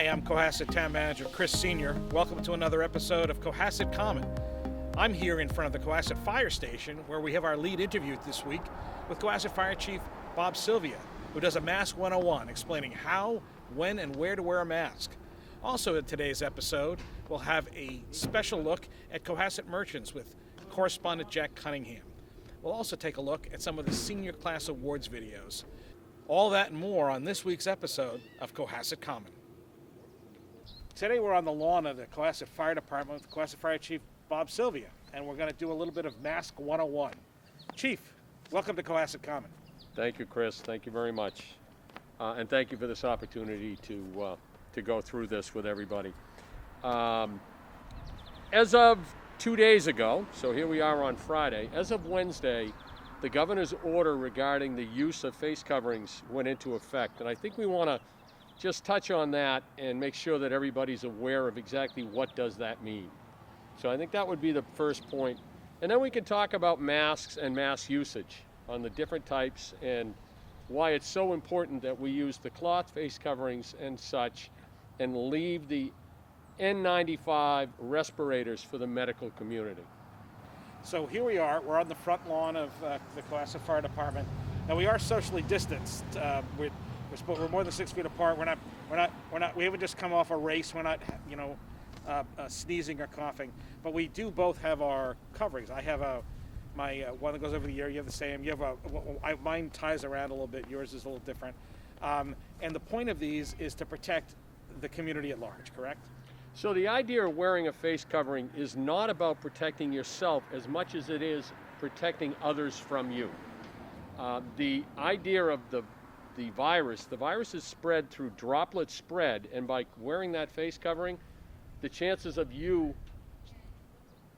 Hi, I'm Cohasset Town Manager Chris Sr. Welcome to another episode of Cohasset Common. I'm here in front of the Cohasset Fire Station where we have our lead interview this week with Cohasset Fire Chief Bob Silvia, who does a Mask 101 explaining how, when, and where to wear a mask. Also in today's episode, we'll have a special look at Cohasset merchants with correspondent Jack Cunningham. We'll also take a look at some of the senior class awards videos. All that and more on this week's episode of Cohasset Common. Today we're on the lawn of the Cohasset Fire Department with Cohasset Fire Chief Bob Silvia, and we're going to do a little bit of Mask 101. Chief, welcome to Cohasset Common. Thank you, Chris. Thank you very much. And thank you for this opportunity to go through this with everybody. As of 2 days ago, so here we are on Friday, as of Wednesday, the governor's order regarding the use of face coverings went into effect. And I think we want to just touch on that and make sure that everybody's aware of exactly what does that mean. So I think that would be the first point. And then we can talk about masks and mask usage on the different types and why it's so important that we use the cloth face coverings and such and leave the N95 respirators for the medical community. So here we are. We're on the front lawn of the Cohasset Fire Department. Now we are socially distanced. We're more than 6 feet apart. We haven't just come off a race. We're not, sneezing or coughing. But we do both have our coverings. I have my one that goes over the ear. You have the same. You have mine ties around a little bit. Yours is a little different. And the point of these is to protect the community at large. Correct? So the idea of wearing a face covering is not about protecting yourself as much as it is protecting others from you. The idea of the virus is spread through droplet spread, and by wearing that face covering, the chances of you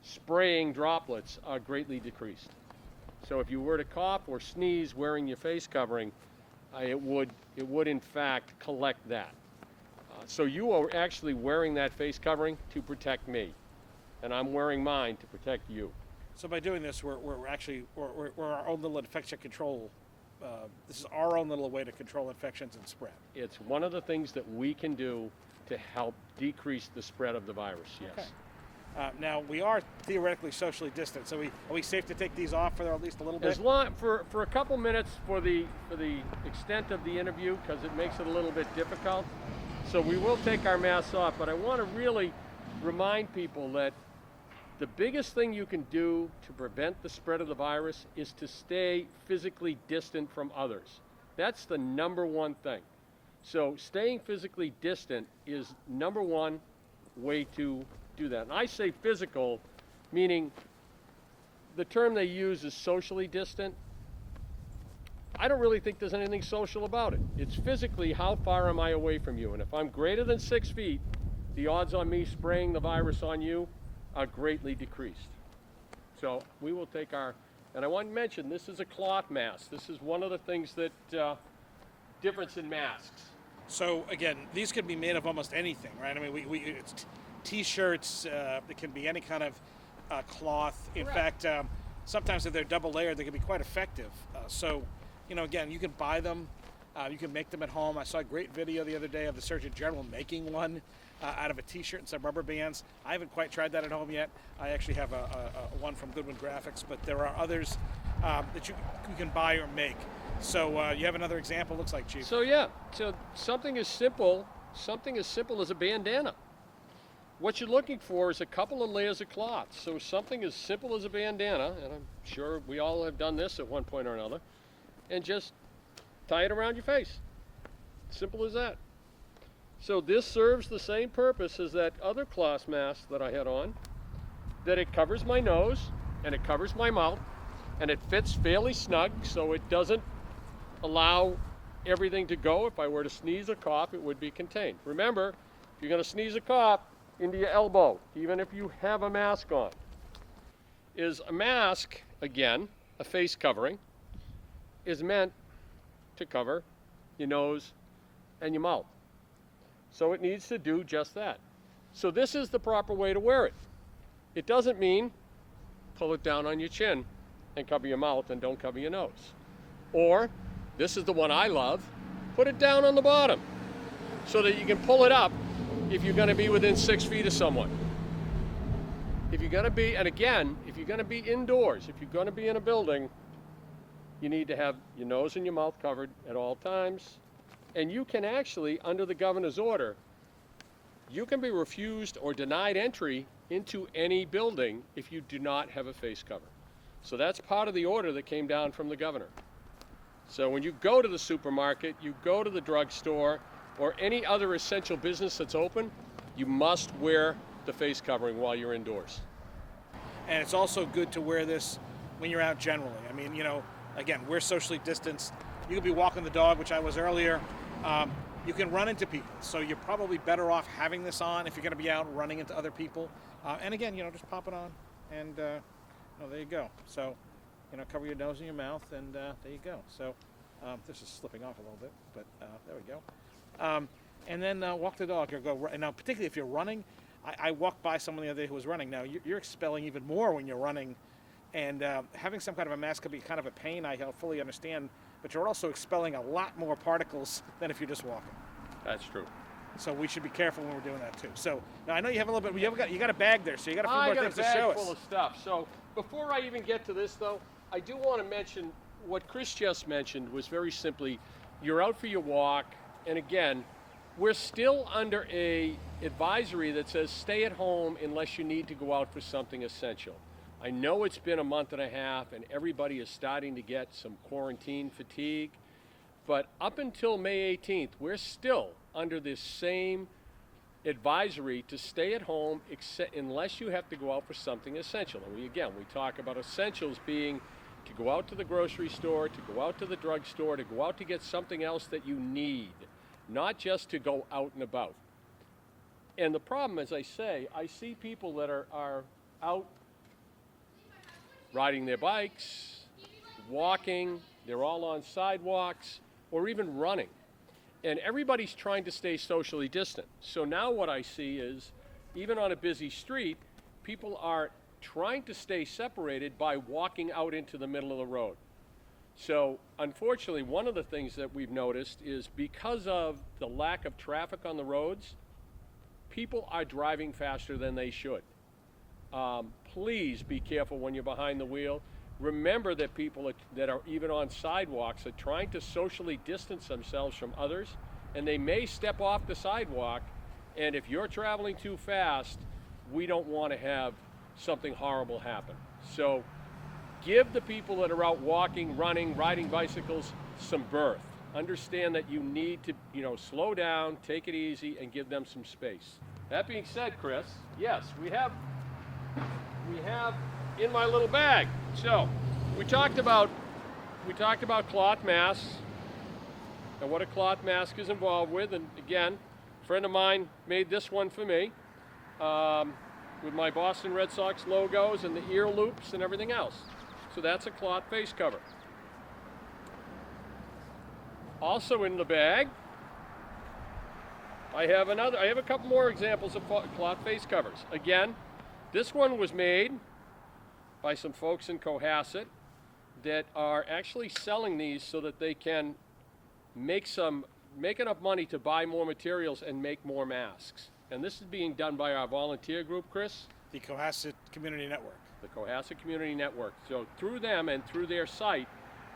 spraying droplets are greatly decreased. So if you were to cough or sneeze wearing your face covering, it would in fact collect that. So you are actually wearing that face covering to protect me, and I'm wearing mine to protect you. So by doing this, we're our own little infection control. This is our own little way to control infections and spread. It's one of the things that we can do to help decrease the spread of the virus, yes. Okay. Now, we are theoretically socially distant, so are we safe to take these off for at least a little bit? As long, for a couple minutes for the extent of the interview, because it makes it a little bit difficult. So we will take our masks off, but I want to really remind people that the biggest thing you can do to prevent the spread of the virus is to stay physically distant from others. That's the number one thing. So staying physically distant is number one way to do that. And I say physical, meaning the term they use is socially distant. I don't really think there's anything social about it. It's physically, how far am I away from you? And if I'm greater than 6 feet, the odds on me spraying the virus on you are greatly decreased. So we will take and I want to mention, this is a cloth mask. This is one of the things that, difference in masks. So again, these can be made of almost anything, right? I mean, it's t-shirts, it can be any kind of cloth. In fact, sometimes if they're double layered, they can be quite effective. So, again, you can buy them, you can make them at home. I saw a great video the other day of the Surgeon General making one out of a t-shirt and some rubber bands. I haven't quite tried that at home yet. I actually have a one from Goodwin Graphics, but there are others that you can buy or make. So you have another example, looks like, Chief. So yeah, so something as simple as a bandana. What you're looking for is a couple of layers of cloth. So something as simple as a bandana, and I'm sure we all have done this at one point or another, and just tie it around your face. Simple as that. So this serves the same purpose as that other cloth mask that I had on, that it covers my nose and it covers my mouth and it fits fairly snug, so it doesn't allow everything to go. If I were to sneeze or cough, it would be contained. Remember, if you're going to sneeze or cough, into your elbow, even if you have a mask on. Is a mask, again, a face covering, is meant to cover your nose and your mouth. So it needs to do just that. So this is the proper way to wear it. It doesn't mean pull it down on your chin and cover your mouth and don't cover your nose. Or, this is the one I love, put it down on the bottom so that you can pull it up if you're going to be within 6 feet of someone. If you're going to be, and again, if you're going to be indoors, if you're going to be in a building, you need to have your nose and your mouth covered at all times. And you can actually, under the governor's order, you can be refused or denied entry into any building if you do not have a face cover. So that's part of the order that came down from the governor. So when you go to the supermarket, you go to the drugstore, or any other essential business that's open, you must wear the face covering while you're indoors. And it's also good to wear this when you're out generally. I mean, again, we're socially distanced. You could be walking the dog, which I was earlier. You can run into people. So you're probably better off having this on if you're going to be out running into other people. And again, just pop it on and there you go. So, cover your nose and your mouth and there you go. So this is slipping off a little bit, but there we go. And then walk the dog or go. Now, particularly if you're running, I walked by someone the other day who was running. Now, you're expelling even more when you're running, and having some kind of a mask could be kind of a pain. I fully understand, but you're also expelling a lot more particles than if you're just walking. That's true. So we should be careful when we're doing that too. So now I know you have a little bit. You got a bag there, so you got a few more things to show us. I got a bag full of stuff. So before I even get to this, though, I do want to mention what Chris just mentioned was very simply, you're out for your walk, and again, we're still under a advisory that says stay at home unless you need to go out for something essential. I know it's been a month and a half and everybody is starting to get some quarantine fatigue, but up until May 18th, we're still under this same advisory to stay at home unless you have to go out for something essential. And we talk about essentials being to go out to the grocery store, to go out to the drugstore, to go out to get something else that you need. Not just to go out and about. And the problem, as I say, I see people that are out riding their bikes, walking, they're all on sidewalks, or even running. And everybody's trying to stay socially distant. So now what I see is, even on a busy street, people are trying to stay separated by walking out into the middle of the road. So unfortunately, one of the things that we've noticed is because of the lack of traffic on the roads, people are driving faster than they should. Please be careful when you're behind the wheel. Remember that people that are even on sidewalks are trying to socially distance themselves from others, and they may step off the sidewalk, and if you're traveling too fast, we don't want to have something horrible happen. So give the people that are out walking, running, riding bicycles some berth. Understand that you need to, slow down, take it easy, and give them some space. That being said, Chris, yes, we have in my little bag. So we talked about cloth masks and what a cloth mask is involved with. And again, a friend of mine made this one for me with my Boston Red Sox logos and the ear loops and everything else. So that's a cloth face cover. Also in the bag, I have a couple more examples of cloth face covers. Again, this one was made by some folks in Cohasset that are actually selling these so that they can make enough money to buy more materials and make more masks. And this is being done by our volunteer group, Chris. The Cohasset Community Network. The Cohasset Community Network. So through them and through their site,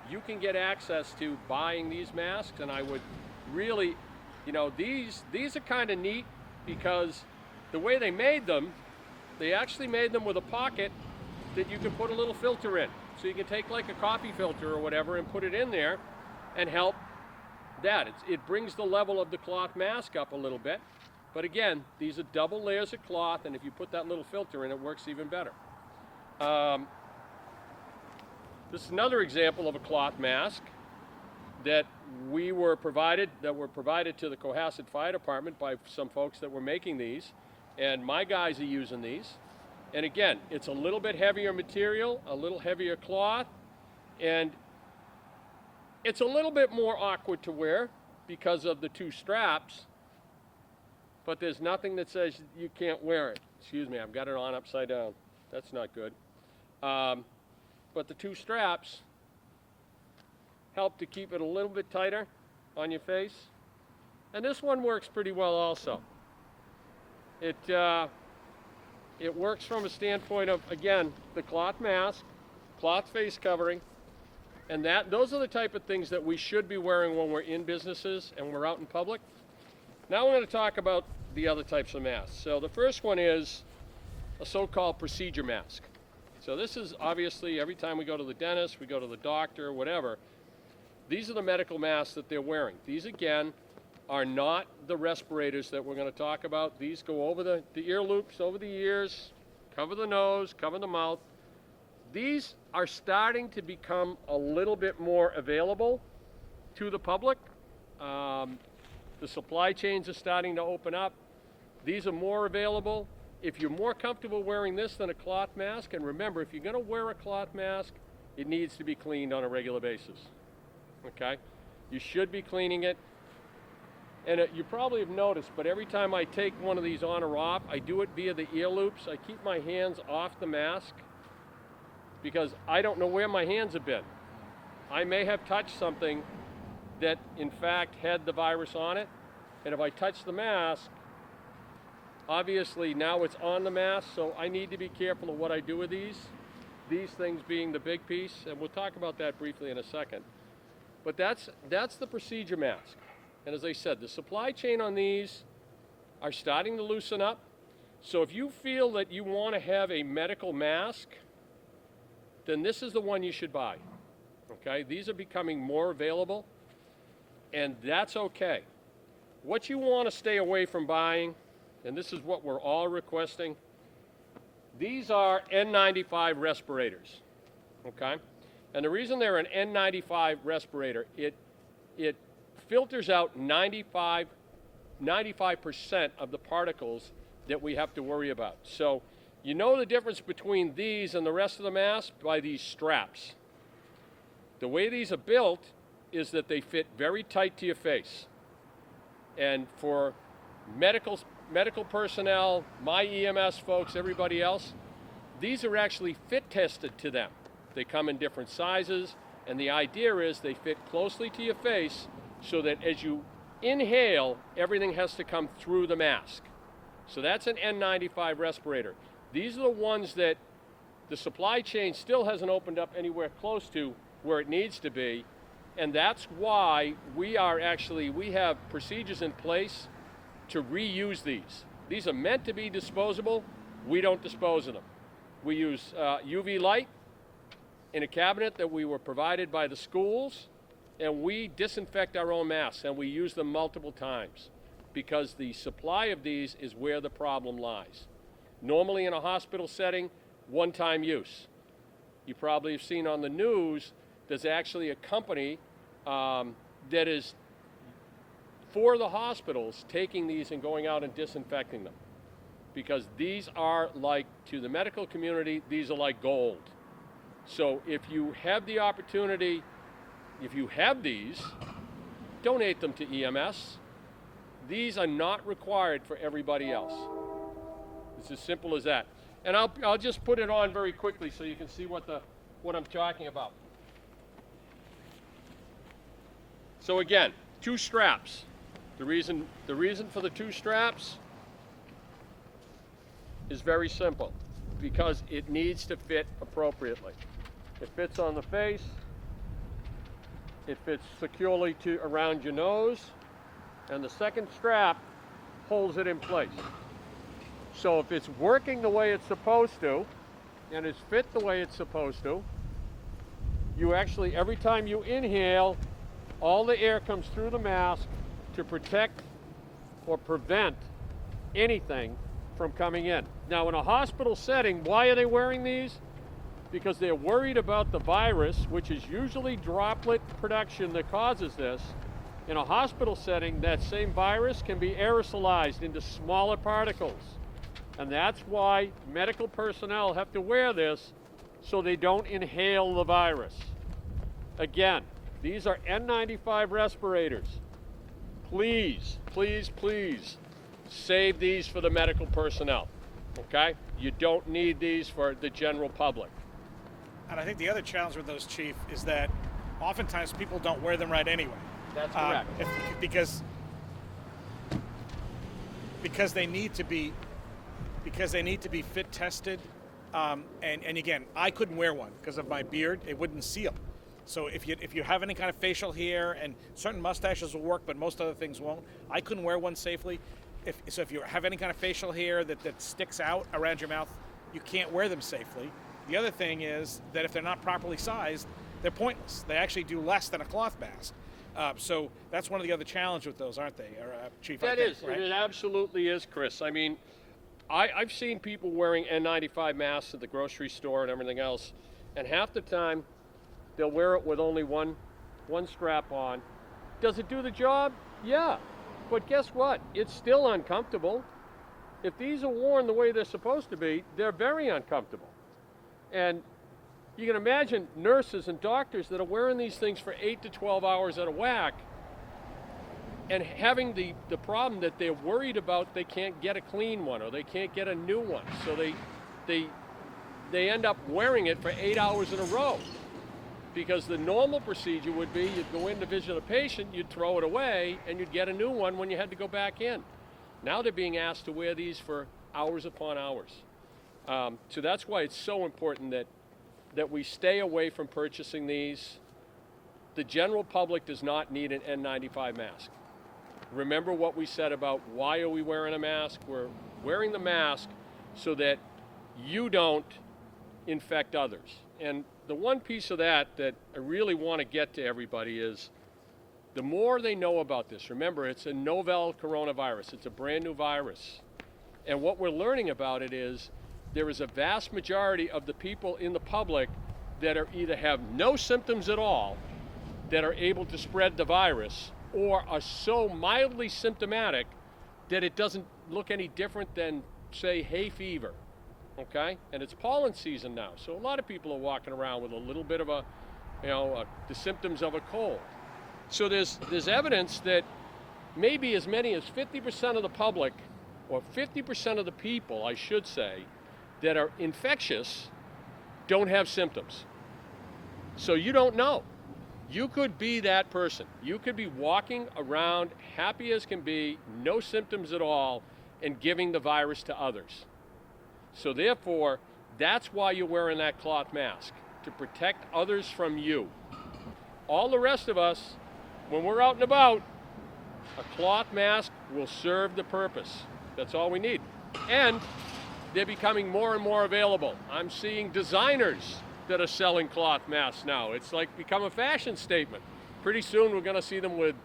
you can get access to buying these masks, and I would really, these are kind of neat because the way they made them, they actually made them with a pocket that you can put a little filter in. So you can take like a coffee filter or whatever and put it in there and help that. It brings the level of the cloth mask up a little bit. But again, these are double layers of cloth, and if you put that little filter in, it works even better. This is another example of a cloth mask that were provided to the Cohasset Fire Department by some folks that were making these, and my guys are using these. And again, it's a little bit heavier material, a little heavier cloth, and it's a little bit more awkward to wear because of the two straps, but there's nothing that says you can't wear it. Excuse me, I've got it on upside down. That's not good. But the two straps help to keep it a little bit tighter on your face. And this one works pretty well also. It works from a standpoint of, again, the cloth mask, cloth face covering, and those are the type of things that we should be wearing when we're in businesses and we're out in public. Now we're going to talk about the other types of masks. So the first one is a so-called procedure mask. So this is obviously every time we go to the dentist, we go to the doctor, whatever, these are the medical masks that they're wearing. These, again, are not the respirators that we're going to talk about. These go over the ear loops, over the ears, cover the nose, cover the mouth. These are starting to become a little bit more available to the public. The supply chains are starting to open up. These are more available. If you're more comfortable wearing this than a cloth mask, and remember, if you're going to wear a cloth mask, it needs to be cleaned on a regular basis. Okay? You should be cleaning it. And you probably have noticed, but every time I take one of these on or off, I do it via the ear loops. I keep my hands off the mask because I don't know where my hands have been. I may have touched something that in fact had the virus on it, and if I touch the mask, obviously now it's on the mask, so I need to be careful of what I do with these things being the big piece, and we'll talk about that briefly in a second. But that's the procedure mask. And as I said, the supply chain on these are starting to loosen up. So if you feel that you want to have a medical mask, then this is the one you should buy. Okay? These are becoming more available, and that's okay. What you want to stay away from buying, and this is what we're all requesting, these are N95 respirators. Okay? And the reason they're an N95 respirator, it filters out 95% of the particles that we have to worry about. So you know the difference between these and the rest of the mask by these straps. The way these are built is that they fit very tight to your face. And for medical personnel, my EMS folks, everybody else, these are actually fit tested to them. They come in different sizes, and the idea is they fit closely to your face so that as you inhale, everything has to come through the mask. So that's an N95 respirator. These are the ones that the supply chain still hasn't opened up anywhere close to where it needs to be, and that's why we have procedures in place to reuse these. These are meant to be disposable. We don't dispose of them. We use UV light in a cabinet that we were provided by the schools, and we disinfect our own masks, and we use them multiple times because the supply of these is where the problem lies. Normally in a hospital setting, one-time use. You probably have seen on the news, there's actually a company that is for the hospitals taking these and going out and disinfecting them, because these are like, to the medical community, these are like gold. So if you have the opportunity, if you have these, donate them to EMS. These are not required for everybody else. It's as simple as that. And I'll just put it on very quickly so you can see what I'm talking about. So again, 2 straps. The reason for the 2 straps is very simple, because it needs to fit appropriately. It fits on the face. It fits securely around your nose, and the second strap holds it in place. So if it's working the way it's supposed to, and it's fit the way it's supposed to, you actually, every time you inhale, all the air comes through the mask to protect or prevent anything from coming in. Now in a hospital setting, why are they wearing these? Because they're worried about the virus, which is usually droplet production that causes this. In a hospital setting, that same virus can be aerosolized into smaller particles. And that's why medical personnel have to wear this, so they don't inhale the virus. Again, these are N95 respirators. Please, please, please save these for the medical personnel, okay? You don't need these for the general public. And I think the other challenge with those, Chief, is that oftentimes people don't wear them right anyway. That's correct. Because they need to be because they need to be fit tested. And again, I couldn't wear one because of my beard; it wouldn't seal. So if you have any kind of facial hair, and certain mustaches will work, but most other things won't. I couldn't wear one safely. If you have any kind of facial hair that sticks out around your mouth, you can't wear them safely. The other thing is that if they're not properly sized, they're pointless. They actually do less than a cloth mask. So that's one of the other challenges with those, aren't they, Chief? That is, right? It absolutely is, Chris. I mean, I've seen people wearing N95 masks at the grocery store and everything else, and half the time they'll wear it with only one strap on. Does it do the job? Yeah. But guess what? It's still uncomfortable. If these are worn the way they're supposed to be, they're very uncomfortable. And you can imagine nurses and doctors that are wearing these things for 8 to 12 hours at a whack and having the problem that they're worried about they can't get a clean one or they can't get a new one. So they end up wearing it for 8 hours in a row. Because the normal procedure would be you'd go in to visit a patient, you'd throw it away, and you'd get a new one when you had to go back in. Now they're being asked to wear these for hours upon hours. So that's why it's so important that we stay away from purchasing these. The general public does not need an N95 mask. Remember what we said about why are we wearing a mask? We're wearing the mask so that you don't infect others. And the one piece of that I really want to get to everybody is the more they know about this. Remember, it's a novel coronavirus. It's a brand new virus. And what we're learning about it is there is a vast majority of the people in the public that are either have no symptoms at all that are able to spread the virus or are so mildly symptomatic that it doesn't look any different than, say, hay fever. Okay, and it's pollen season now, so a lot of people are walking around with a little bit of the symptoms of a cold. So there's evidence that maybe as many as 50% of the public, or 50% of the people, I should say, that are infectious don't have symptoms. So you don't know. You could be that person. You could be walking around happy as can be, no symptoms at all, and giving the virus to others. So therefore, that's why you're wearing that cloth mask, to protect others from you. All the rest of us, when we're out and about, a cloth mask will serve the purpose. That's all we need. And they're becoming more and more available. I'm seeing designers that are selling cloth masks now. It's like become a fashion statement. Pretty soon we're going to see them with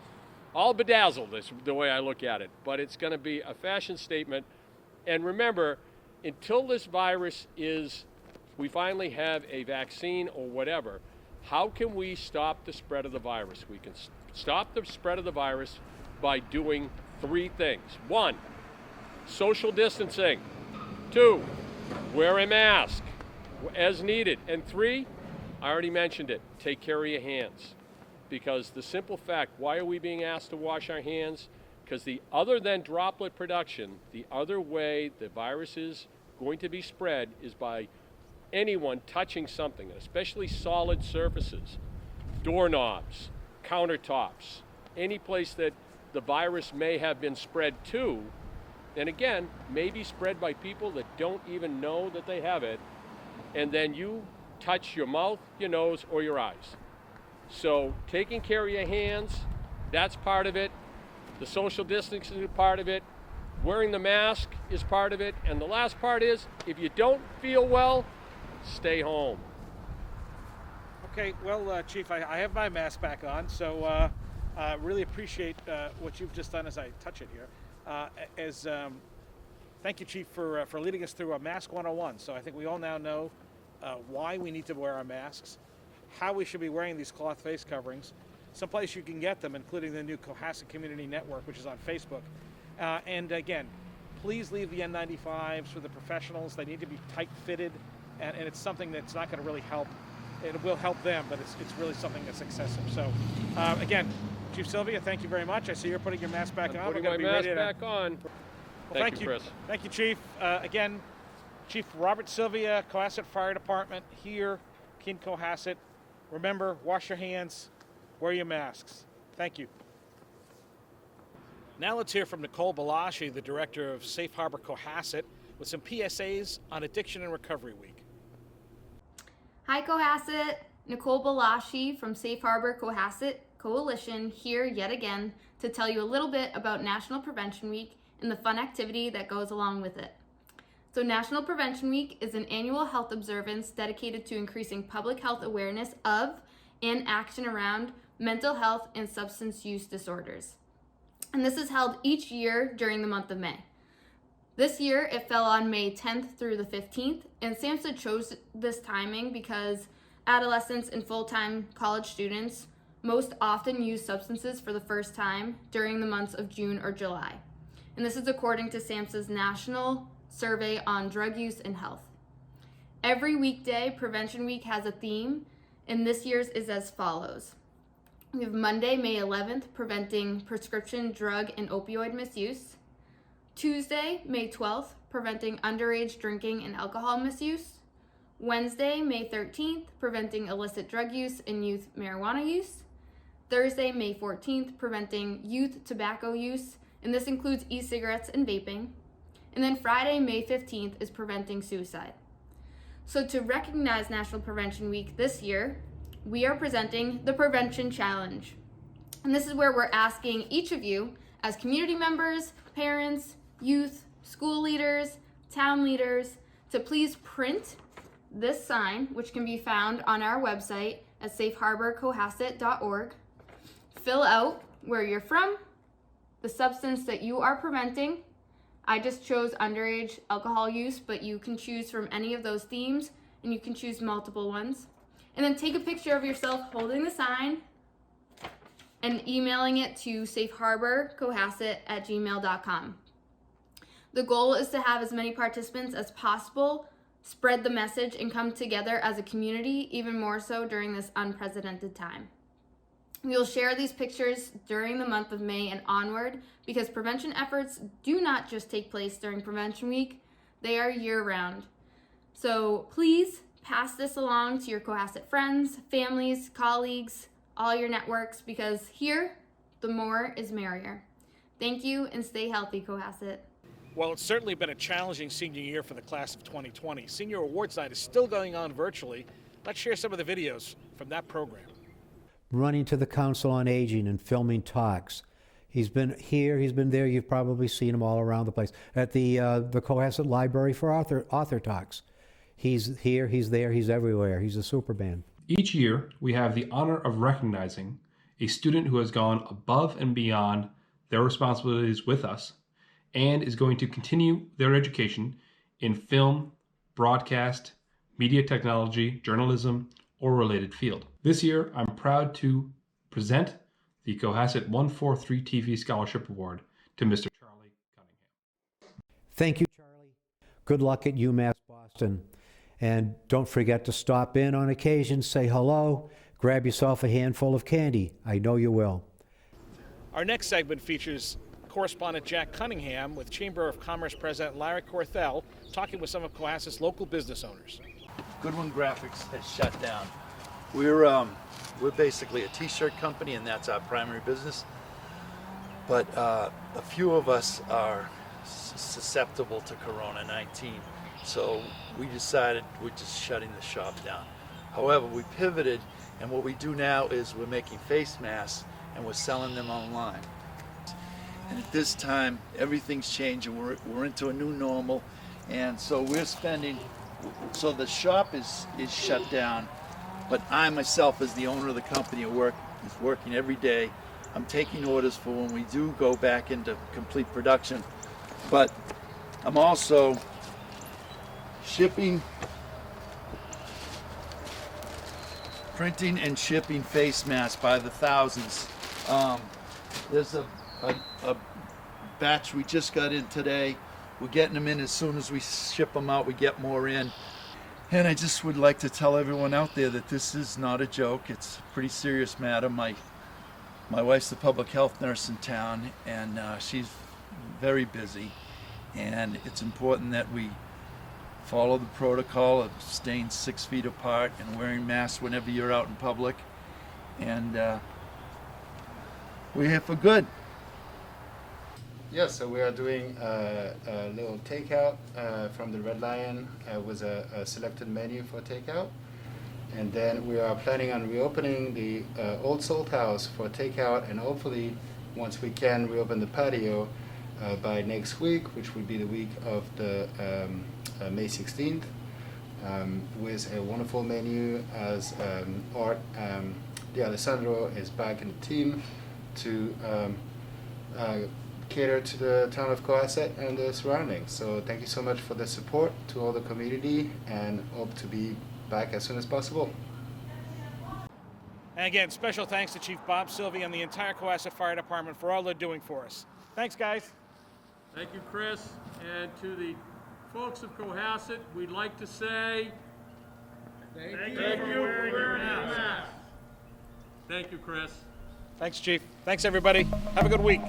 all bedazzled, is the way I look at it. But it's going to be a fashion statement. And remember, until this virus we finally have a vaccine or whatever, how can we stop the spread of the virus? We can stop the spread of the virus by doing 3 things. 1, social distancing. 2, wear a mask as needed. And 3, I already mentioned it, take care of your hands. Because the simple fact, why are we being asked to wash our hands? Because other than droplet production, the other way the virus is going to be spread is by anyone touching something, especially solid surfaces, doorknobs, countertops, any place that the virus may have been spread to, and again, may be spread by people that don't even know that they have it, and then you touch your mouth, your nose, or your eyes. So taking care of your hands, that's part of it. The social distancing is part of it. Wearing the mask is part of it. And the last part is, if you don't feel well, stay home. Okay, well, Chief, I have my mask back on, so really appreciate what you've just done as I touch it here. Thank you, Chief, for leading us through a Mask 101. So I think we all now know why we need to wear our masks, how we should be wearing these cloth face coverings, someplace you can get them, including the new Cohasset Community Network, which is on Facebook. And again, please leave the N95s for the professionals. They need to be tight-fitted, and it's something that's not going to really help. It will help them, but it's really something that's excessive. So, again, Chief Silvia, thank you very much. I see you're putting your mask back on. I'm putting my mask back on. Well, thank you, Chris. Thank you, Chief. Again, Chief Robert Silvia, Cohasset Fire Department here in Cohasset. Remember, wash your hands, wear your masks. Thank you. Now let's hear from Nicole Balashi, the director of Safe Harbor Cohasset, with some PSAs on Addiction and Recovery Week. Hi Cohasset, Nicole Balashi from Safe Harbor Cohasset Coalition here yet again to tell you a little bit about National Prevention Week and the fun activity that goes along with it. So National Prevention Week is an annual health observance dedicated to increasing public health awareness of and action around mental health and substance use disorders. And this is held each year during the month of May. This year it fell on May 10th through the 15th, and SAMHSA chose this timing because adolescents and full-time college students most often use substances for the first time during the months of June or July. And this is according to SAMHSA's National Survey on Drug Use and Health. Every weekday, Prevention Week has a theme, and this year's is as follows. We have Monday, May 11th, preventing prescription drug and opioid misuse. Tuesday, May 12th, preventing underage drinking and alcohol misuse. Wednesday, May 13th, preventing illicit drug use and youth marijuana use. Thursday, May 14th, preventing youth tobacco use, and this includes e-cigarettes and vaping. And then Friday, May 15th, is preventing suicide. So to recognize National Prevention Week this year, we are presenting the Prevention Challenge. And this is where we're asking each of you, as community members, parents, youth, school leaders, town leaders, to please print this sign, which can be found on our website at safeharborcohasset.org. Fill out where you're from, the substance that you are preventing. I just chose underage alcohol use, but you can choose from any of those themes, and you can choose multiple ones. And then take a picture of yourself holding the sign and emailing it to safeharborcohasset@gmail.com. The goal is to have as many participants as possible, spread the message, and come together as a community, even more so during this unprecedented time. We will share these pictures during the month of May and onward because prevention efforts do not just take place during Prevention Week, they are year-round. So please pass this along to your Cohasset friends, families, colleagues, all your networks, because here, the more is merrier. Thank you, and stay healthy, Cohasset. Well, it's certainly been a challenging senior year for the class of 2020. Senior Awards Night is still going on virtually. Let's share some of the videos from that program. Running to the Council on Aging and filming talks. He's been here, he's been there, you've probably seen him all around the place. At the Cohasset Library for author talks. He's here, he's there, he's everywhere. He's a superman. Each year, we have the honor of recognizing a student who has gone above and beyond their responsibilities with us and is going to continue their education in film, broadcast, media technology, journalism, or related field. This year, I'm proud to present the Cohasset 143 TV Scholarship Award to Mr. Charlie Cunningham. Thank you, Charlie. Good luck at UMass Boston. And don't forget to stop in on occasion, say hello, grab yourself a handful of candy. I know you will. Our next segment features correspondent Jack Cunningham with Chamber of Commerce President Larry Corthell talking with some of Cohasset's local business owners. Goodwin Graphics has shut down. We're basically a t-shirt company, and that's our primary business. But a few of us are susceptible to Corona-19, so we decided we're just shutting the shop down. However, we pivoted, and what we do now is we're making face masks and we're selling them online. And at this time, everything's changing. We're into a new normal, and so we're spending. So the shop is shut down, but I myself, as the owner of the company, is working every day. I'm taking orders for when we do go back into complete production, but I'm also printing and shipping face masks by the thousands. There's a batch we just got in today. We're getting them in as soon as we ship them out. We get more in. And I just would like to tell everyone out there that this is not a joke. It's a pretty serious matter. My wife's the public health nurse in town, and she's very busy. And it's important that we follow the protocol of staying 6 feet apart and wearing masks whenever you're out in public. And we're here for good. Yes, so we are doing a little takeout from the Red Lion with a selected menu for takeout. And then we are planning on reopening the Old Salt House for takeout, and hopefully, once we can, reopen the patio by next week, which will be the week of the May 16th, with a wonderful menu as Art D'Alessandro is back in the team to cater to the town of Cohasset and the surroundings. So thank you so much for the support to all the community, and hope to be back as soon as possible. And again, special thanks to Chief Bob Silvia and the entire Cohasset Fire Department for all they're doing for us. Thanks, guys. Thank you, Chris. And to the folks of Cohasset, we'd like to say thank you for wearing your mask. Thank you, Chris. Thanks, Chief. Thanks, everybody. Have a good week.